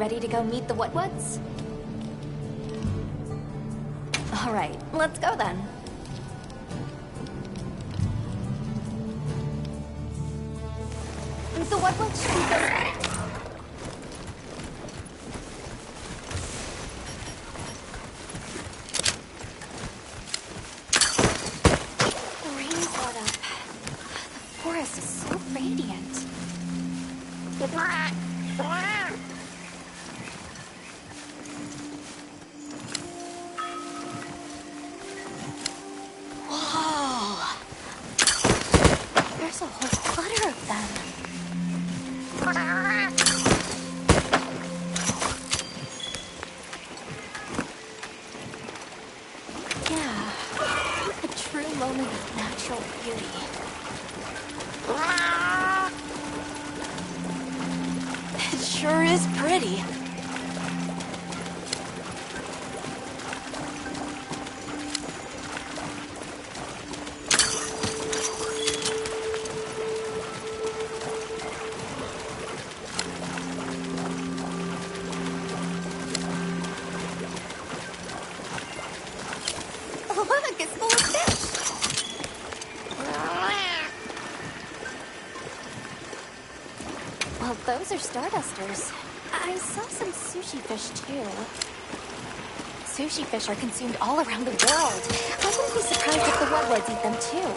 ready to go meet the Woodwoods? Alright, let's go then. The Woodwoods should be this way. The rain's let up. The forest is so radiant. Whoa! There's a whole clutter of them. Yeah, a true moment of natural beauty. It sure is pretty. Look, it's full of fish. Well, those are Stardusters. I saw some sushi fish, too. Sushi fish are consumed all around the world. I wouldn't be surprised if the Woodwoods eat them, too.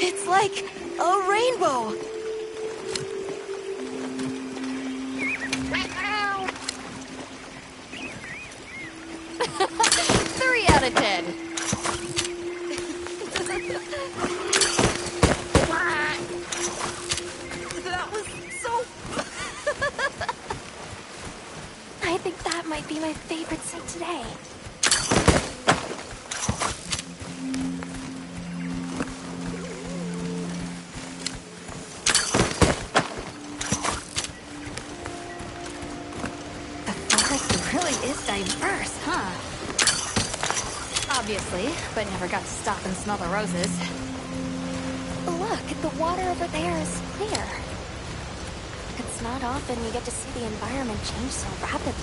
It's like a rainbow! Three out of 10. That was so... I think that might be my favorite sight today. Is diverse, huh? Obviously, but never got to stop and smell the roses. Look, the water over there is clear. It's not often you get to see the environment change so rapidly.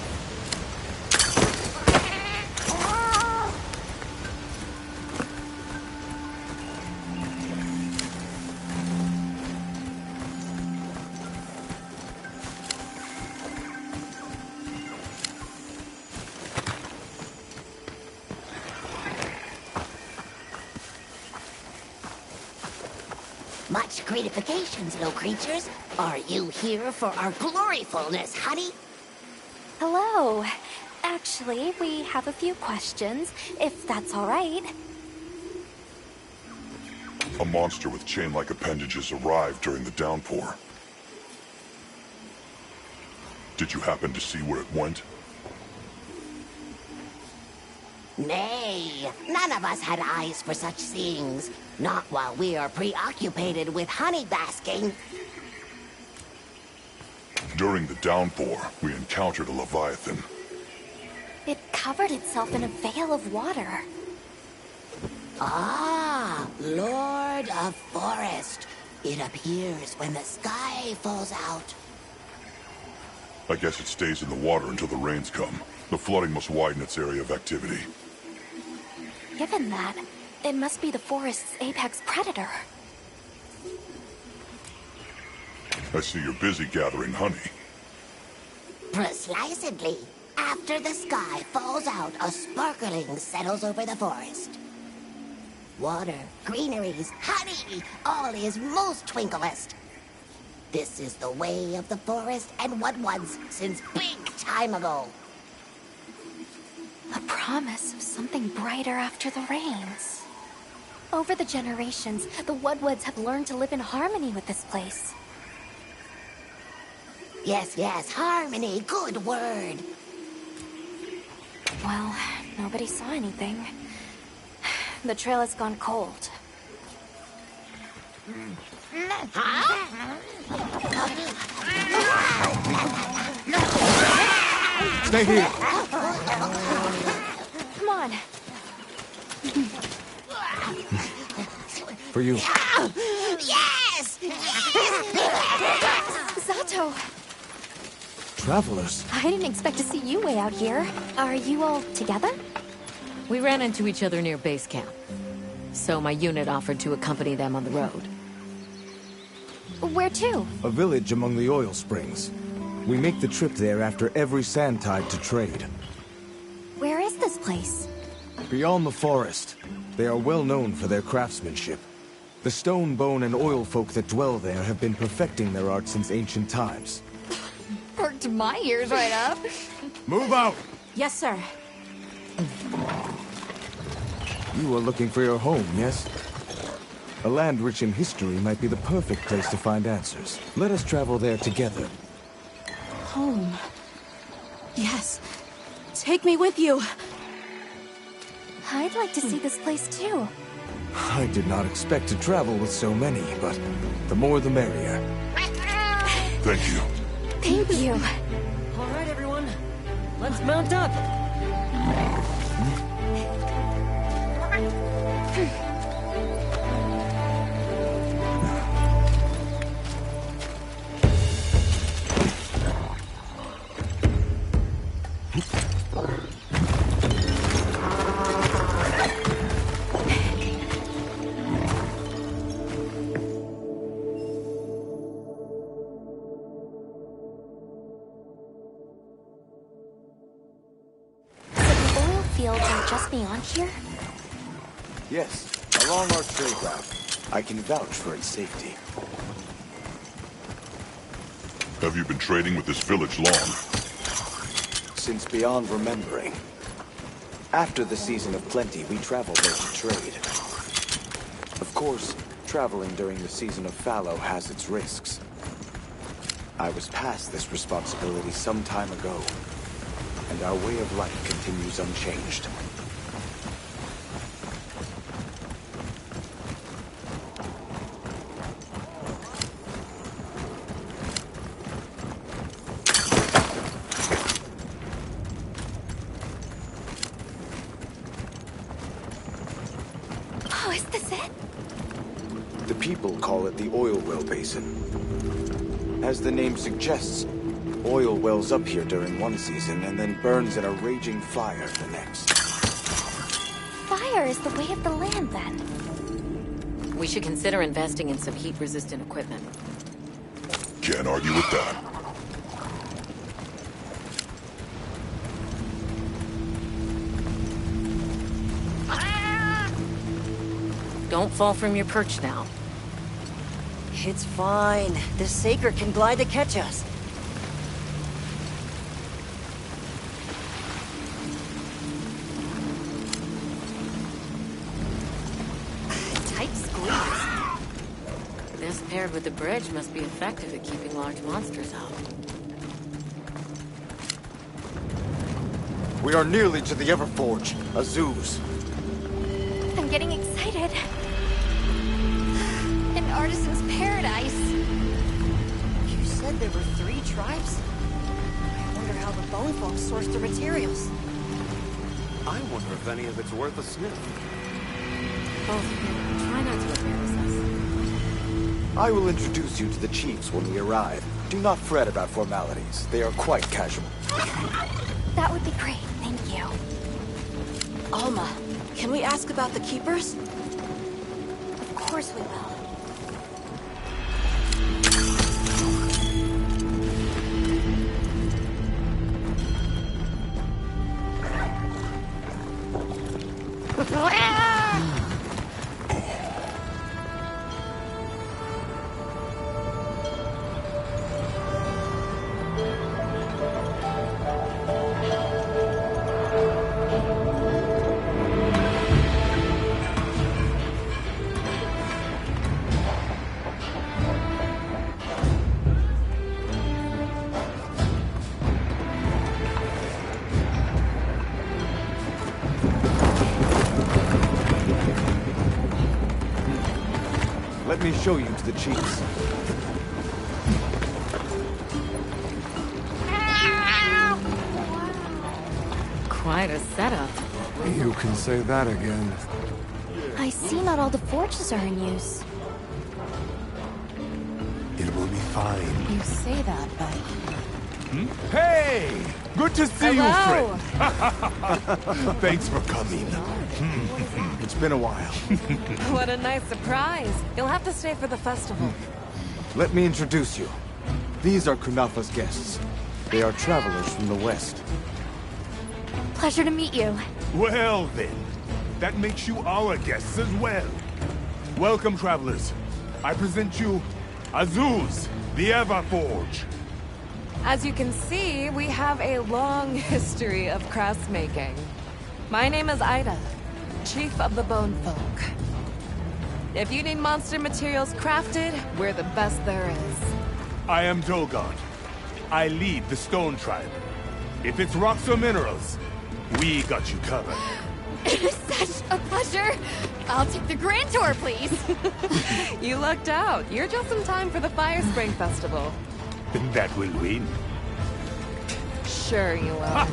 Much gratifications, little creatures. Are you here for our gloryfulness, honey? Hello. Actually, we have a few questions, if that's all right. A monster with chain-like appendages arrived during the downpour. Did you happen to see where it went? Nay, none of us had eyes for such things. Not while we are preoccupied with honey basking. During the downpour, we encountered a leviathan. It covered itself in a veil of water. Ah, Lord of Forest. It appears when the sky falls out. I guess it stays in the water until the rains come. The flooding must widen its area of activity. Given that, it must be the forest's apex predator. I see you're busy gathering honey. Precisely. After the sky falls out, a sparkling settles over the forest. Water, greeneries, honey, all is most twinklest. This is the way of the forest and Woodwoods since big time ago. A promise of something brighter after the rains. Over the generations, the Woodwoods have learned to live in harmony with this place. Yes, yes, harmony, good word. Well, nobody saw anything. The trail has gone cold. Stay here. Come on. For you. Yes! Zato! Travelers. I didn't expect to see you way out here. Are you all together? We ran into each other near base camp. So my unit offered to accompany them on the road. Where to? A village among the oil springs. We make the trip there after every sand tide to trade. Where is this place? Beyond the forest, they are well known for their craftsmanship. The stone, bone, and oil folk that dwell there have been perfecting their art since ancient times. Perked my ears right up. Move out! Yes, sir. You are looking for your home, yes? A land rich in history might be the perfect place to find answers. Let us travel there together. Home. Yes. Take me with you. I'd like to see this place too. I did not expect to travel with so many, but the more the merrier. Thank you. Thank you. All right, everyone. Let's mount up. Fields are just beyond here? Yes, along our trade route. I can vouch for its safety. Have you been trading with this village long? Since beyond remembering. After the season of plenty, we travel there to trade. Of course, traveling during the season of fallow has its risks. I was past this responsibility some time ago, and our way of life continues unchanged. Oh, is this it? The people call it the Oil Well Basin. As the name suggests, oil wells up here during one season and then burns in a raging fire the next. Fire is the way of the land, then. We should consider investing in some heat-resistant equipment. Can't argue with that. Don't fall from your perch now. It's fine. The Saker can glide to catch us. Tight squeeze. This paired with the bridge must be effective at keeping large monsters out. We are nearly to the Everforge, Azuz. I'm getting excited. An artisan's paradise. You said there were 3 tribes? I wonder how the bone folks source their materials. I wonder if any of it's worth a sniff. Both of you, try not to embarrass us. I will introduce you to the chiefs when we arrive. Do not fret about formalities. They are quite casual. That would be great, thank you. Alma, can we ask about the Keepers? Of course we will. Let me show you to the chiefs. Quite a setup. You can say that again. I see not all the forges are in use. It will be fine. You say that, but... Hey! Good to see Hello. you, friend. Thanks for coming. It's been a while. What a nice surprise. You'll have to stay for the festival. Let me introduce you. These are Kunafa's guests. They are travelers from the west. Pleasure to meet you. Well then, that makes you our guests as well. Welcome, travelers. I present you Azuz, the Everforge. As you can see, we have a long history of crafts making. My name is Ida, Chief of the Bone Folk. If you need monster materials crafted, we're the best there is. I am Dolgod. I lead the Stone Tribe. If it's rocks or minerals, we got you covered. Such a pleasure. I'll take the grand tour, please. You lucked out. You're just in time for the Fire Spring Festival. That will win. Sure you will.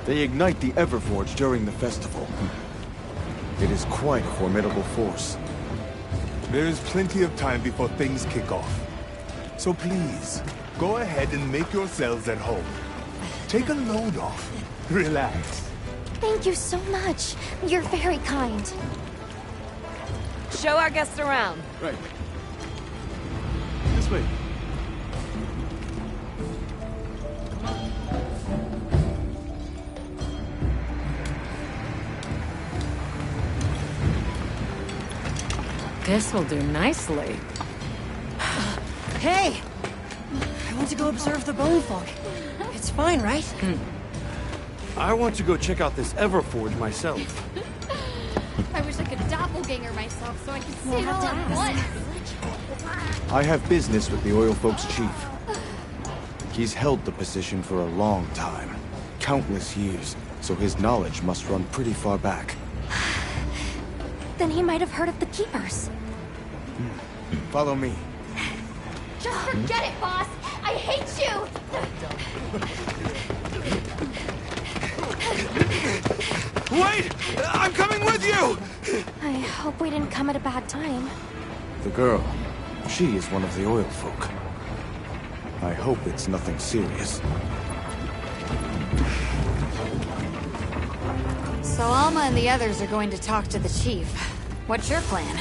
They ignite the Everforge during the festival. It is quite a formidable force. There is plenty of time before things kick off. So please, go ahead and make yourselves at home. Take a load off. Relax. Thank you so much. You're very kind. Show our guests around. Right. This way. This will do nicely. Hey! I want to go observe the bone folk. It's fine, right? I want to go check out this Everforge myself. I wish I could doppelganger myself so I could see it all at once. I have business with the Oil Folks chief. He's held the position for a long time. Countless years, so his knowledge must run pretty far back. Then he might have heard of the Keepers. Follow me. Just forget it, boss. I hate you. Wait! I'm coming with you! I hope we didn't come at a bad time. The girl, she is one of the Oil Folk. I hope it's nothing serious. So Alma and the others are going to talk to the chief. What's your plan?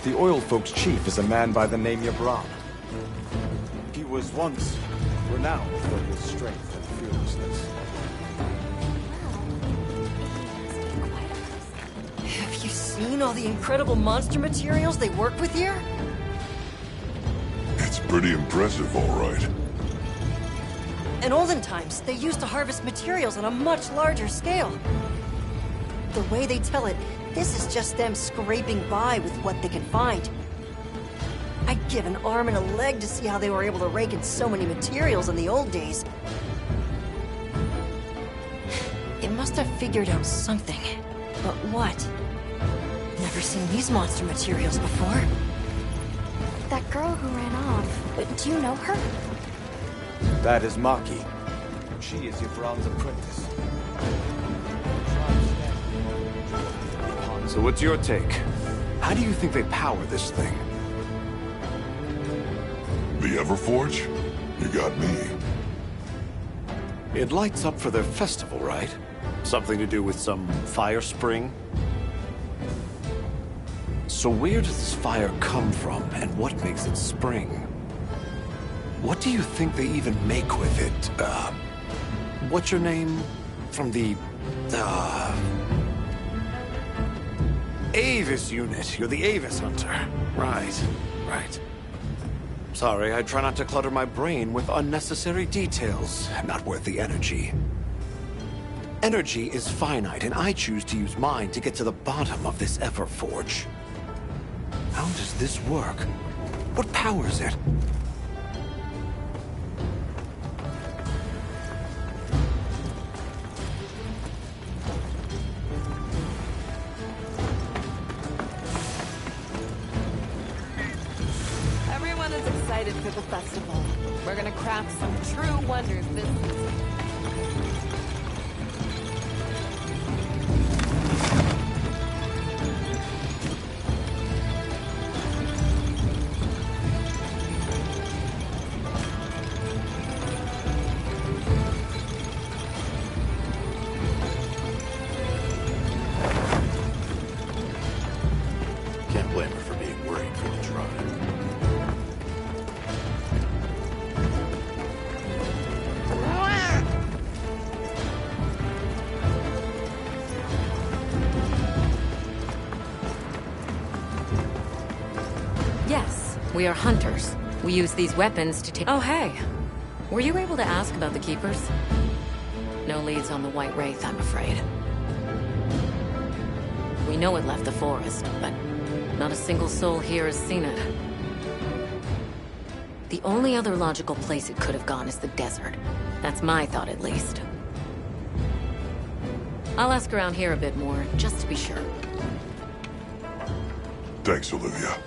The Oil Folks chief is a man by the name Yabram. He was once renowned for his strength and fearlessness. Have you seen all the incredible monster materials they work with here? It's pretty impressive, all right. In olden times, they used to harvest materials on a much larger scale. The way they tell it, this is just them scraping by with what they can find. I'd give an arm and a leg to see how they were able to rake in so many materials in the old days. It must have figured out something. But what? Never seen these monster materials before. That girl who ran off, do you know her? That is Maki. She is Yabram's apprentice. So what's your take? How do you think they power this thing? The Everforge? You got me. It lights up for their festival, right? Something to do with some fire spring? So where does this fire come from, and what makes it spring? What do you think they even make with it? What's your name? From the, Avis unit. You're the Avis hunter. Right, right. Sorry, I try not to clutter my brain with unnecessary details. Not worth the energy. Energy is finite, and I choose to use mine to get to the bottom of this Everforge. How does this work? What powers it? Everyone is excited for the festival. We're gonna craft some true wonders this season. Can't blame her for being worried for the tribe. Yes, we are hunters. We use these weapons to take— Oh, hey. Were you able to ask about the Keepers? No leads on the White Wraith, I'm afraid. We know it left the forest, but not a single soul here has seen it. The only other logical place it could have gone is the desert. That's my thought, at least. I'll ask around here a bit more, just to be sure. Thanks, Olivia.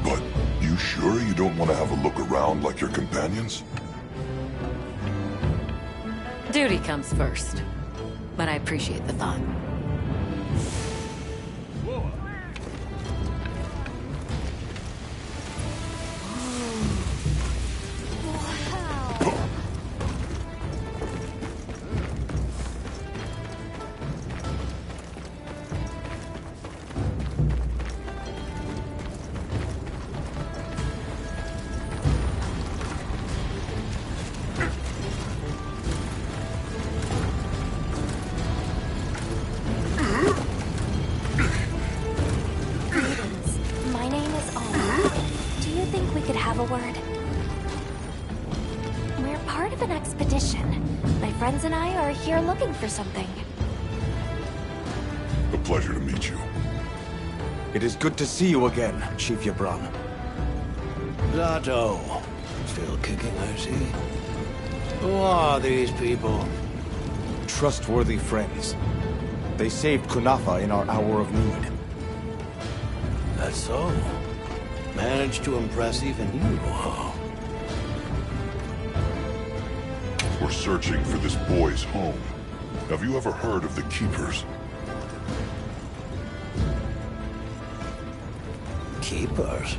But you sure you don't want to have a look around like your companions? Duty comes first. But I appreciate the thought. My name is Alma. Do you think we could have a word? We're part of an expedition. My friends and I are here looking for something. A pleasure to meet you. It is good to see you again, Chief Yabran. Zato. Still kicking, I see. Who are these people? Trustworthy friends. They saved Kunafa in our hour of need. That's so. Managed to impress even you, huh? We're searching for this boy's home. Have you ever heard of the Keepers? Keepers?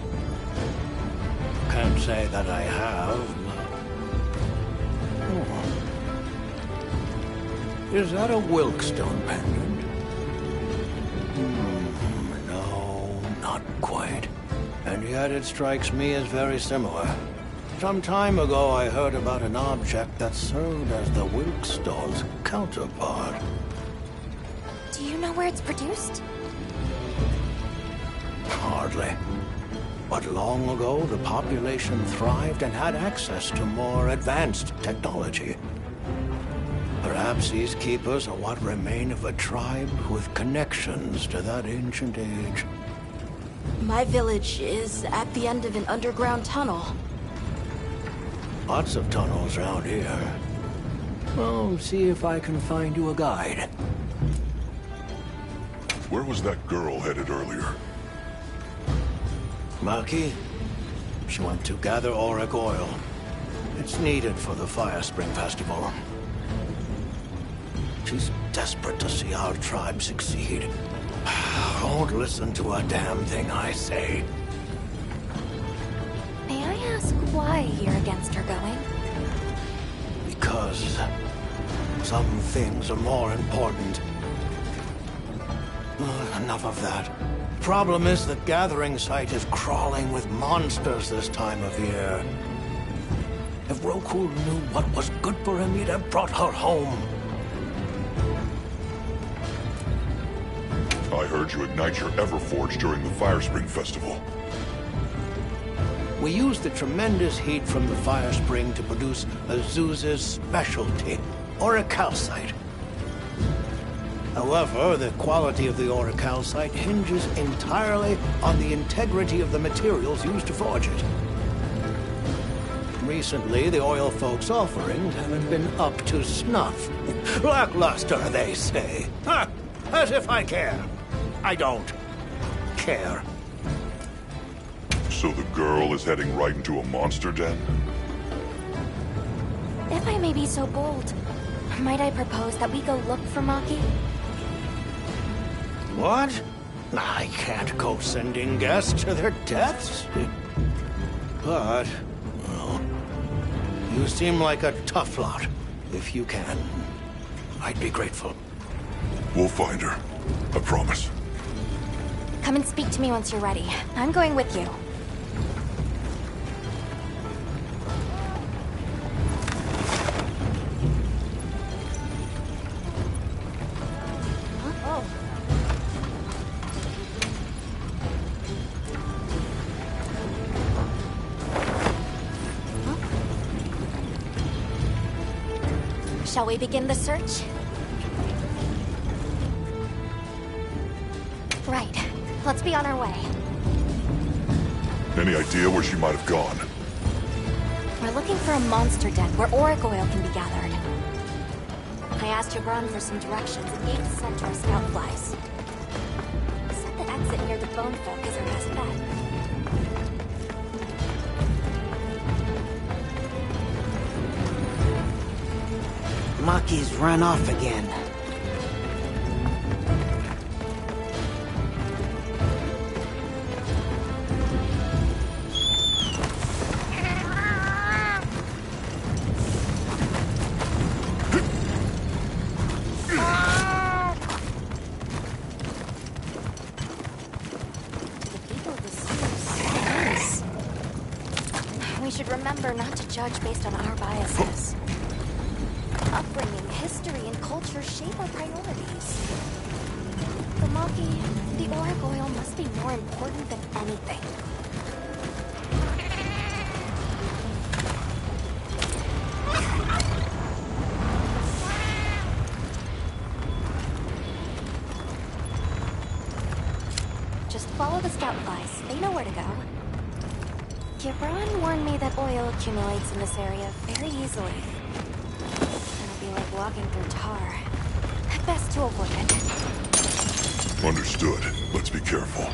Can't say that I have. Is that a Wilkstone pendant? No, not quite. And yet it strikes me as very similar. Some time ago I heard about an object that served as the Wilkstone's counterpart. Do you know where it's produced? Hardly. But long ago, the population thrived and had access to more advanced technology. Perhaps these keepers are what remain of a tribe with connections to that ancient age. My village is at the end of an underground tunnel. Lots of tunnels around here. Well, see if I can find you a guide. Where was that girl headed earlier? Maki? She went to gather auric oil. It's needed for the Fire Spring Festival. She's desperate to see our tribe succeed. Don't listen to a damn thing I say. May I ask why you're against her going? Because some things are more important. Enough of that. Problem is the gathering site is crawling with monsters this time of year. If Roku knew what was good for him, he'd have brought her home. I heard you ignite your Everforge during the Firespring Festival. We use the tremendous heat from the fire spring to produce Azusa's specialty, orichalcite. However, the quality of the orichalcite hinges entirely on the integrity of the materials used to forge it. Recently, the oil folks' offerings haven't been up to snuff. Lackluster, they say. Ha! As if I care. I don't care. So the girl is heading right into a monster den? If I may be so bold, might I propose that we go look for Maki? What? I can't go sending guests to their deaths. But, well, you seem like a tough lot. If you can, I'd be grateful. We'll find her. I promise. Come and speak to me once you're ready. I'm going with you. Shall we begin the search? Right. Let's be on our way. Any idea where she might have gone? We're looking for a monster den where auric oil can be gathered. I asked Jabron for some directions and gave the center of scout flies. Said the exit near the bone folk is our best bet. Maki's run off again. We should remember not to judge based on our biases. Upbringing, history, and culture shape our priorities. The Maki, the auric oil must be more important than anything. Just follow the scout flies. They know where to go. Gibran warned me that oil accumulates in this area very easily. It'll be like walking through tar. Best to avoid it. Understood. Let's be careful.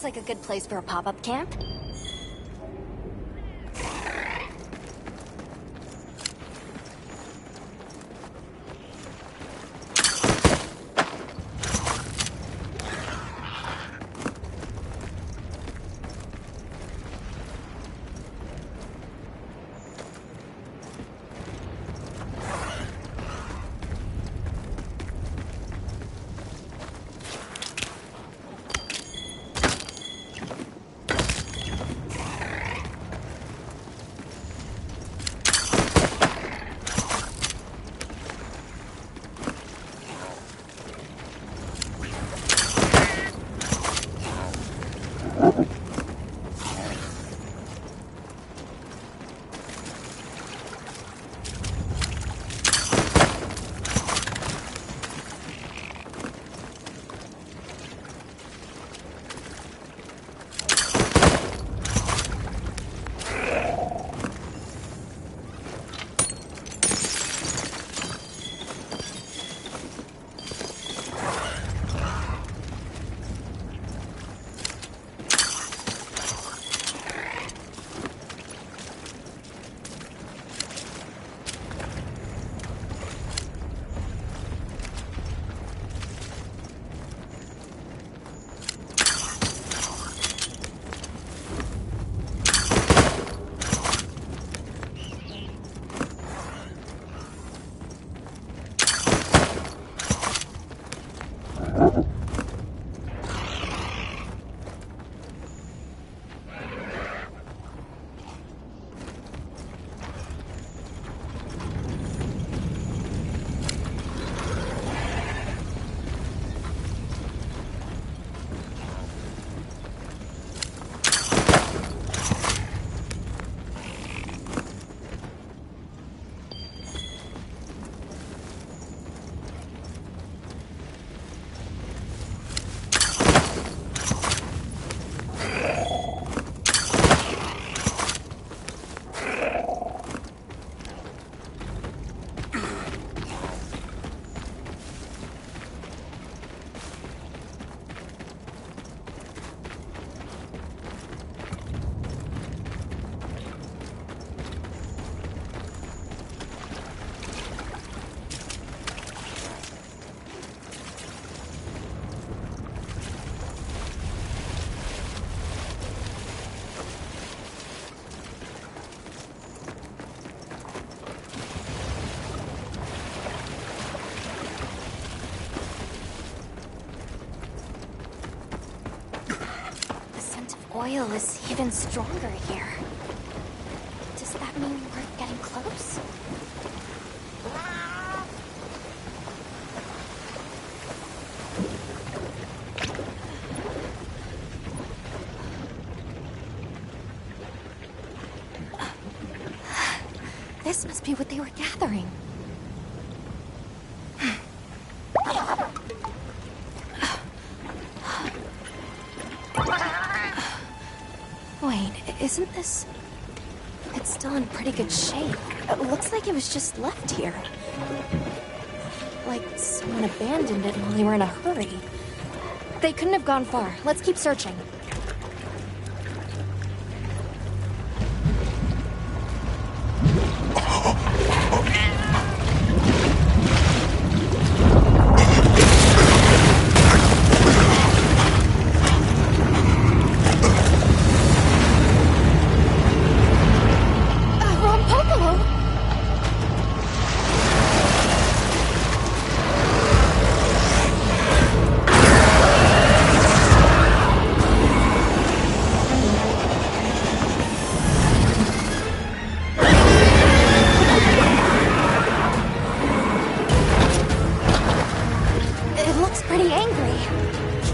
looks like a good place for a pop-up camp. Oil is even stronger here. Does that mean we're getting close? This must be what they were gathering. Wait, isn't this... It's still in pretty good shape. It looks like it was just left here. Like someone abandoned it while they were in a hurry. They couldn't have gone far. Let's keep searching.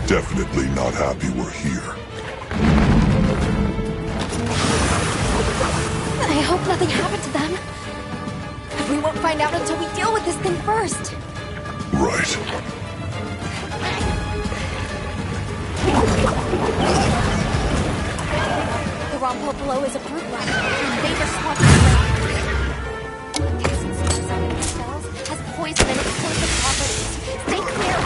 Definitely not happy we're here. I hope nothing happened to them. But we won't find out until we deal with this thing first. Right. The Rompopolo is a brute rider, and Vader swapping around. The casing switches out of the cells has poison and explosive properties. Stay clear!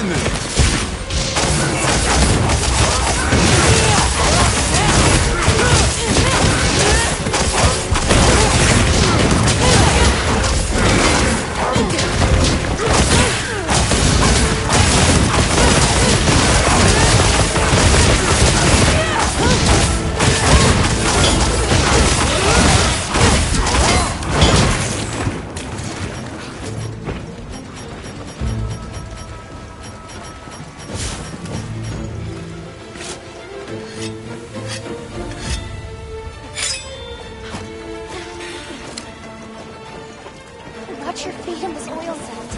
this! Watch your feet in this oil scent.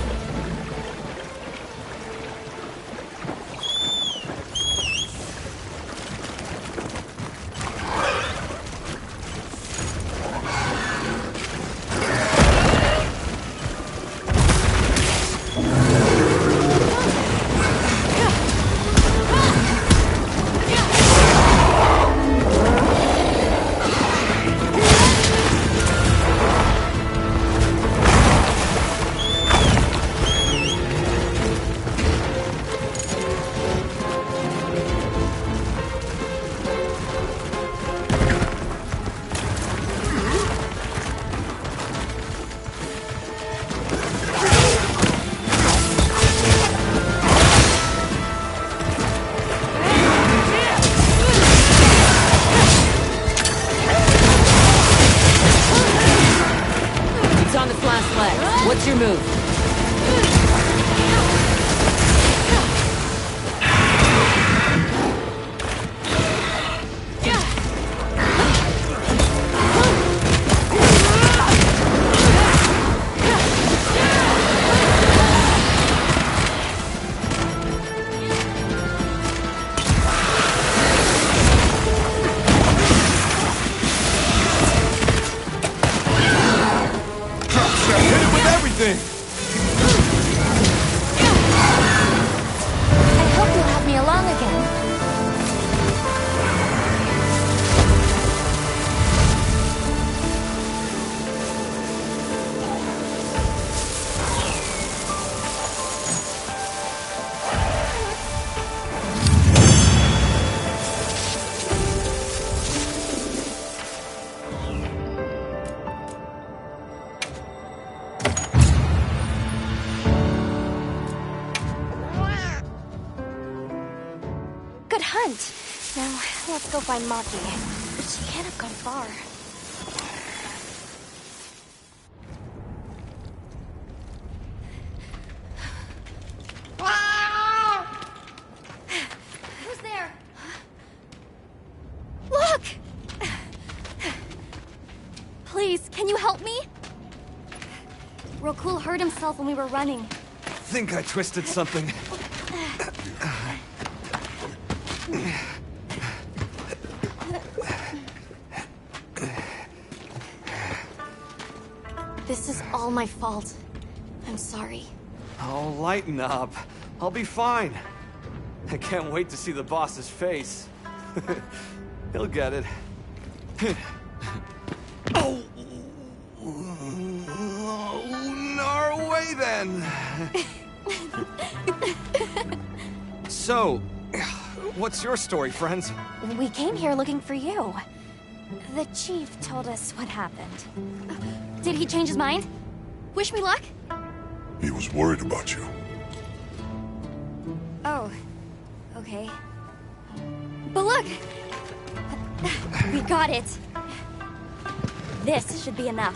He's on his last leg. What's your move? Hit it with everything! I hope you'll have me along again. Good hunt. Now, let's go find Maki. She can't have gone far. Who's there? Look! Please, can you help me? Rokul hurt himself when we were running. Think I twisted something. This is all my fault. I'm sorry. Oh, lighten up. I'll be fine. I can't wait to see the boss's face. He'll get it. Oh! No way then! So, what's your story, friends? We came here looking for you. The chief told us what happened. Did he change his mind? Wish me luck? He was worried about you. Oh, okay. But look! We got it! This should be enough.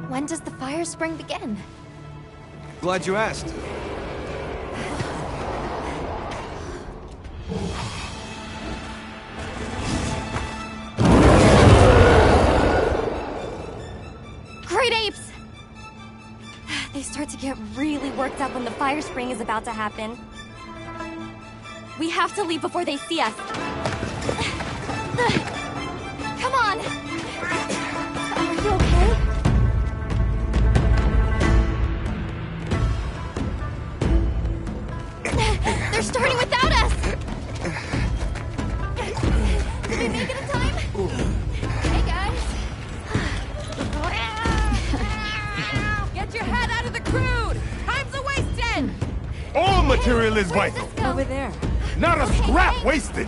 When does the fire spring begin? Glad you asked. Great apes! They start to get really worked up when the fire spring is about to happen. We have to leave before they see us. Come on! Are you okay? They're starting without us! Did we make it in time? Hey, guys! Get your head out of the crude! Time's a-wasting! All material is vital. Over there. Not a scrap wasted.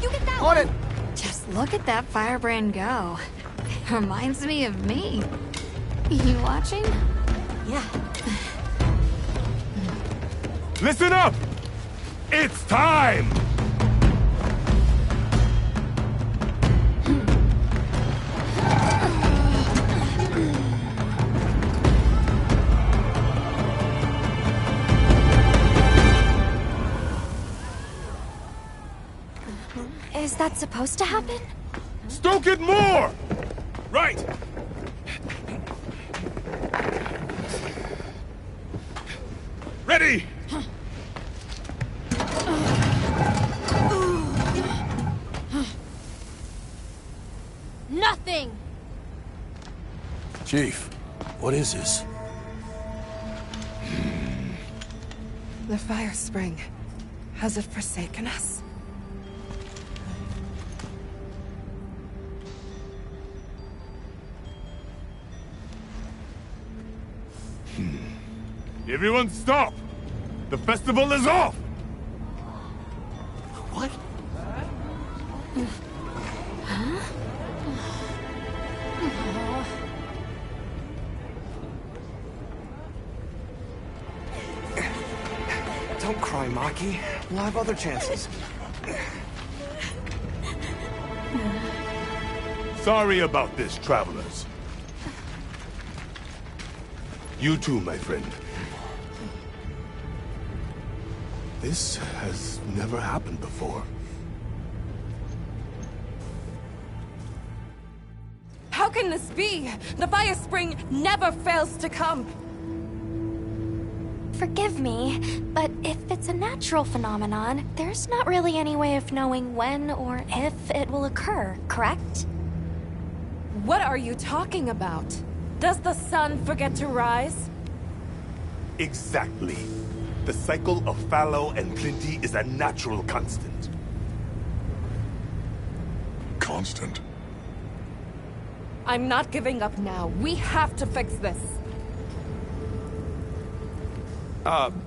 You get that On one. it. Just look at that firebrand go. Reminds me of me. You watching? Yeah. Listen up! It's time! Is that supposed to happen? Stoke it more! Right! Ready! Nothing. Chief, what is this? The fire spring. Has it forsaken us? Everyone stop! The festival is off! What? Don't cry, Maki. We'll have other chances. Sorry about this, travelers. You too, my friend. This has never happened before. How can this be? The fire spring never fails to come. Forgive me, but if it's a natural phenomenon, there's not really any way of knowing when or if it will occur, correct? What are you talking about? Does the sun forget to rise? Exactly. The cycle of fallow and plenty is a natural constant. Constant? I'm not giving up now. We have to fix this.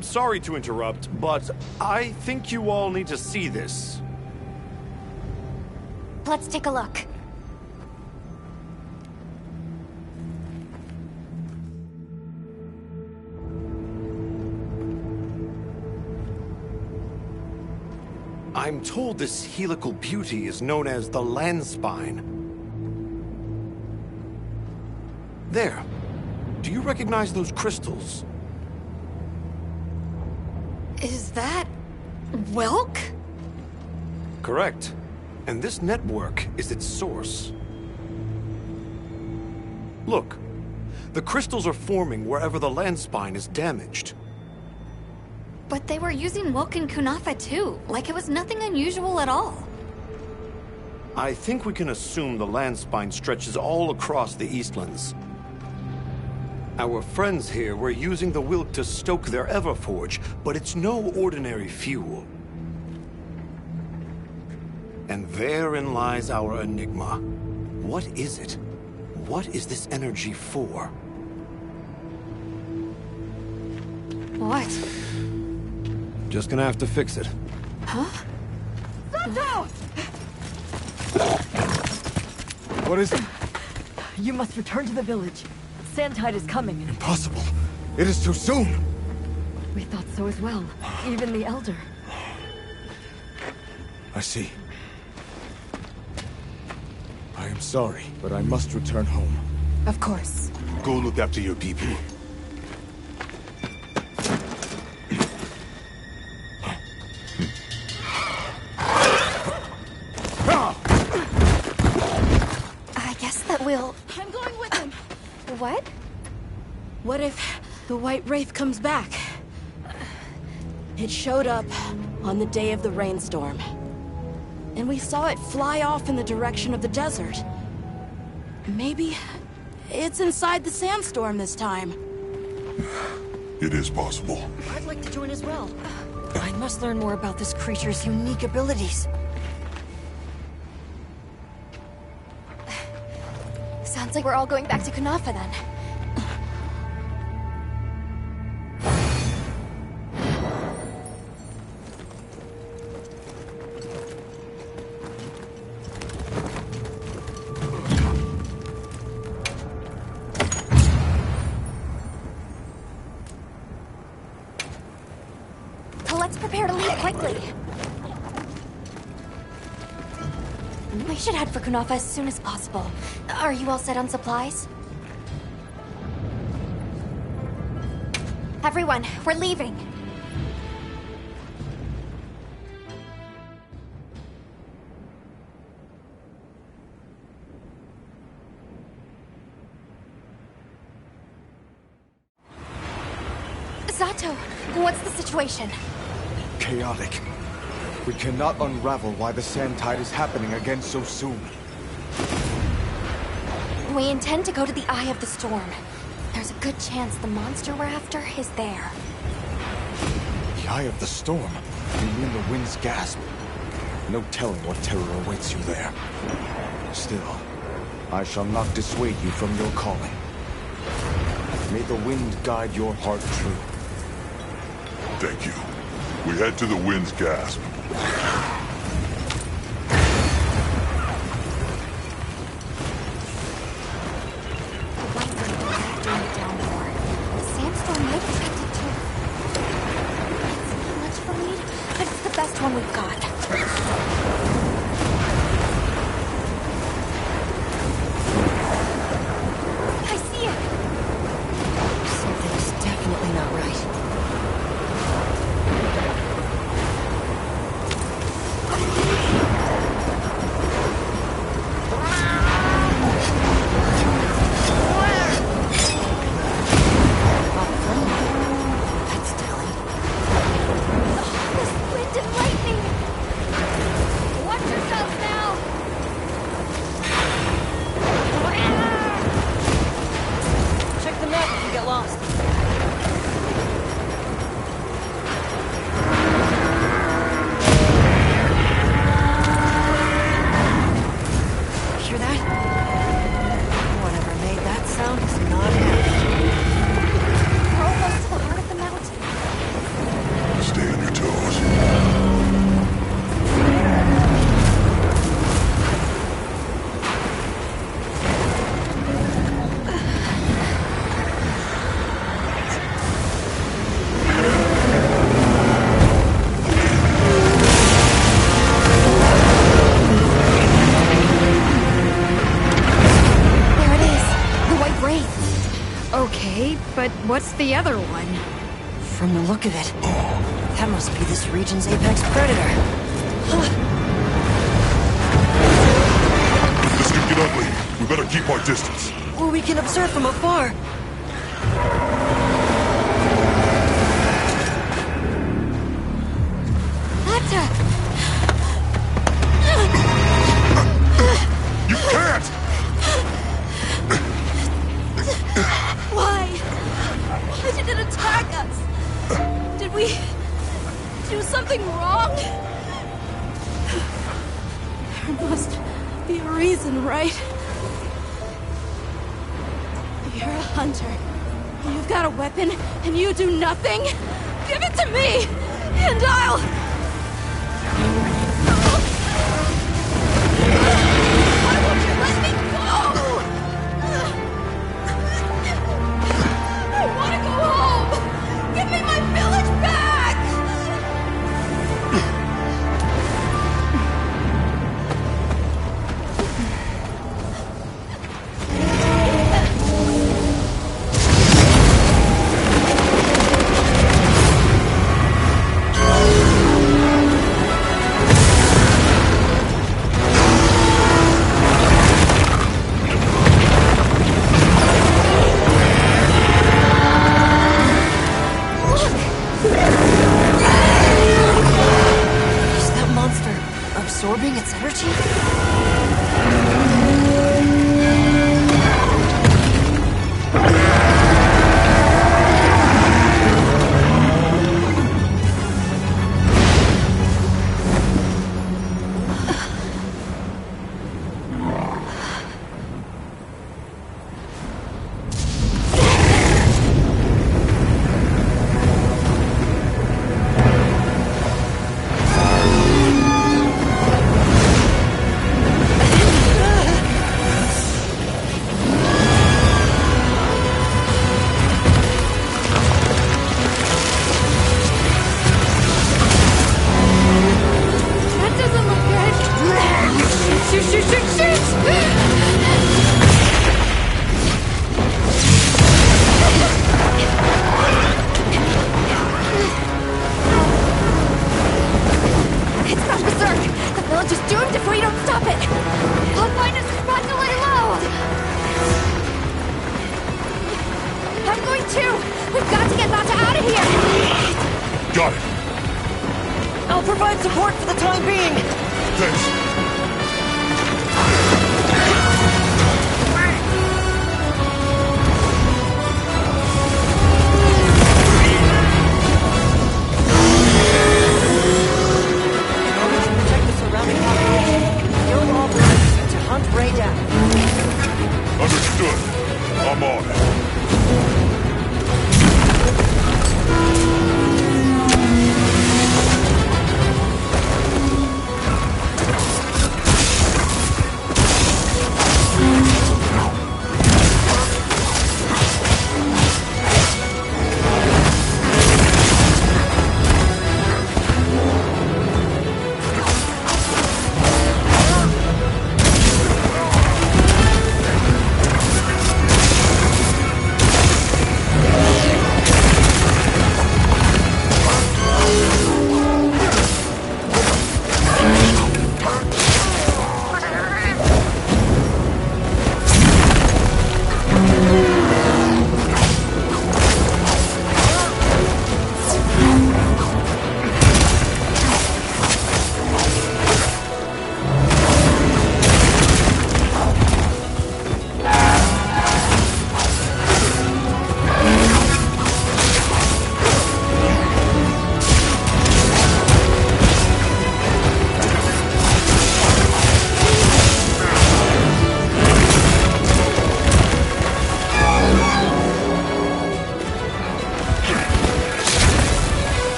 Sorry to interrupt, but I think you all need to see this. Let's take a look. I'm told this helical beauty is known as the Landspine. There. Do you recognize those crystals? Is that... Welk? Correct. And this network is its source. Look. The crystals are forming wherever the Landspine is damaged. But they were using Welk and Kunafa too, like it was nothing unusual at all. I think we can assume the Landspine stretches all across the Eastlands. Our friends here were using the Wilk to stoke their Everforge, but it's no ordinary fuel. And therein lies our enigma. What is it? What is this energy for? What? Just gonna have to fix it. Huh? Santo! What is it? You must return to the village. Sandtide is coming. Impossible. It is too soon. We thought so as well. Even the Elder. I see. I am sorry, but I must return home. Of course. Go look after your people. I guess that we'll... I'm going with him. What? What if the White Wraith comes back? It showed up on the day of the rainstorm. And we saw it fly off in the direction of the desert. Maybe it's inside the sandstorm this time. It is possible. I'd like to join as well. I must learn more about this creature's unique abilities. Sounds like we're all going back to Kunafa then. Let's prepare to leave quickly. We should head for Kunafa as soon as possible. Are you all set on supplies? Everyone, we're leaving. Zato, what's the situation? Chaotic. We cannot unravel why the Sand Tide is happening again so soon. We intend to go to the Eye of the Storm. There's a good chance the monster we're after is there. The Eye of the Storm? You mean the Wind's Gasp? No telling what terror awaits you there. Still, I shall not dissuade you from your calling. May the wind guide your heart true. Thank you. We head to the Wind's Gasp. Sandstorm might affect it too. It's not much for me, but it's the best one we've got. I see it! Something's definitely not right. But what's the other one? From the look of it, that must be this region's apex predator. If this could get ugly, we better keep our distance. Or we can observe from afar. You can't! Why? Why did it attack us? Did we do something wrong? There must be a reason, right? You're a hunter. You've got a weapon, and you do nothing? Give it to me, and I'll... Why won't you let me go? I want to go home! Give me my village back! Is that monster absorbing its energy? Got it. I'll provide support for the time being. Thanks. Protect the surrounding population. Kill all the rest to hunt Ray down. Understood. I'm on it.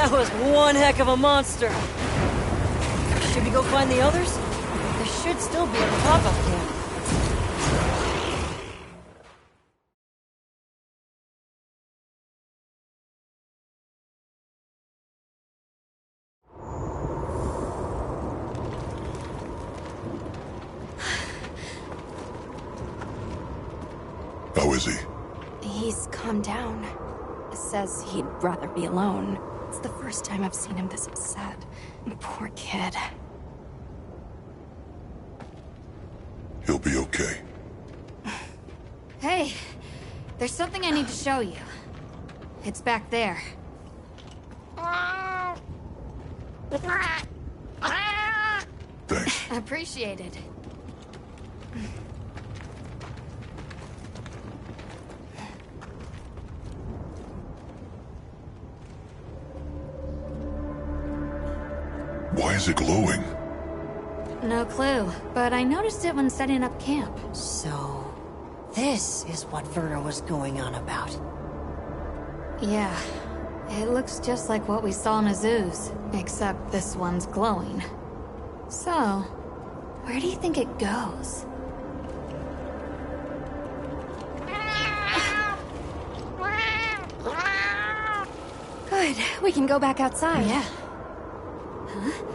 That was one heck of a monster. Should we go find the others? There should still be a pop-up camp. How is he? He's calmed down. Says he'd rather be alone. It's the first time I've seen him this upset. Poor kid. He'll be okay. Hey, there's something I need to show you. It's back there. Thanks. Appreciated. Why is it glowing? No clue, but I noticed it when setting up camp. So, this is what Werner was going on about. Yeah, it looks just like what we saw in Azu's, except this one's glowing. So, where do you think it goes? Good. We can go back outside. Yeah. Huh?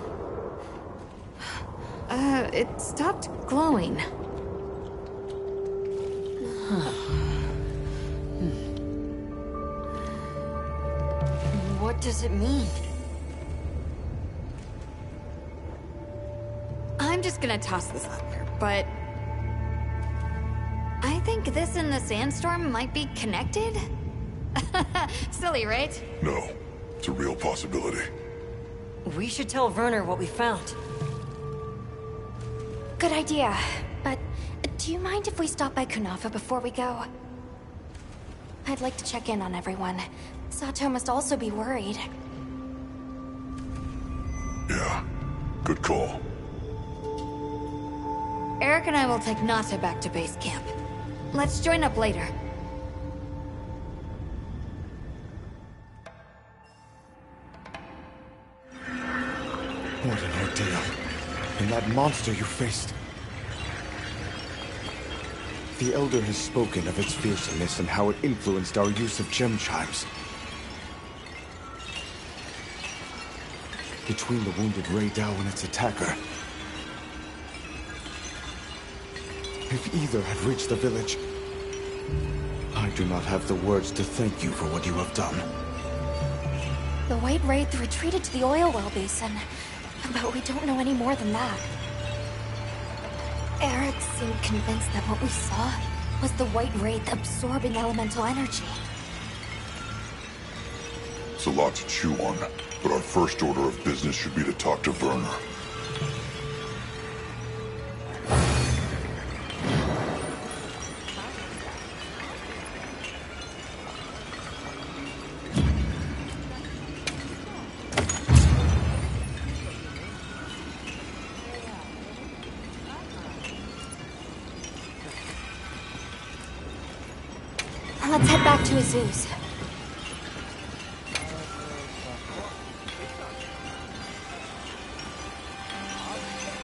It stopped glowing. What does it mean? I'm just gonna toss this out there, but... I think this and the sandstorm might be connected? Silly, right? No, it's a real possibility. We should tell Werner what we found. Good idea. But do you mind if we stop by Kunafa before we go? I'd like to check in on everyone. Sato must also be worried. Yeah, good call. Eric and I will take Nata back to base camp. Let's join up later. What an ordeal. And that monster you faced. The Elder has spoken of its fearsomeness and how it influenced our use of gem chimes. Between the wounded Rei Dao and its attacker, if either had reached the village, I do not have the words to thank you for what you have done. The White Wraith retreated to the oil well basin, but we don't know any more than that. Eric seemed convinced that what we saw was the White Wraith absorbing elemental energy. It's a lot to chew on, but our first order of business should be to talk to Werner. Let's head back to Azu's.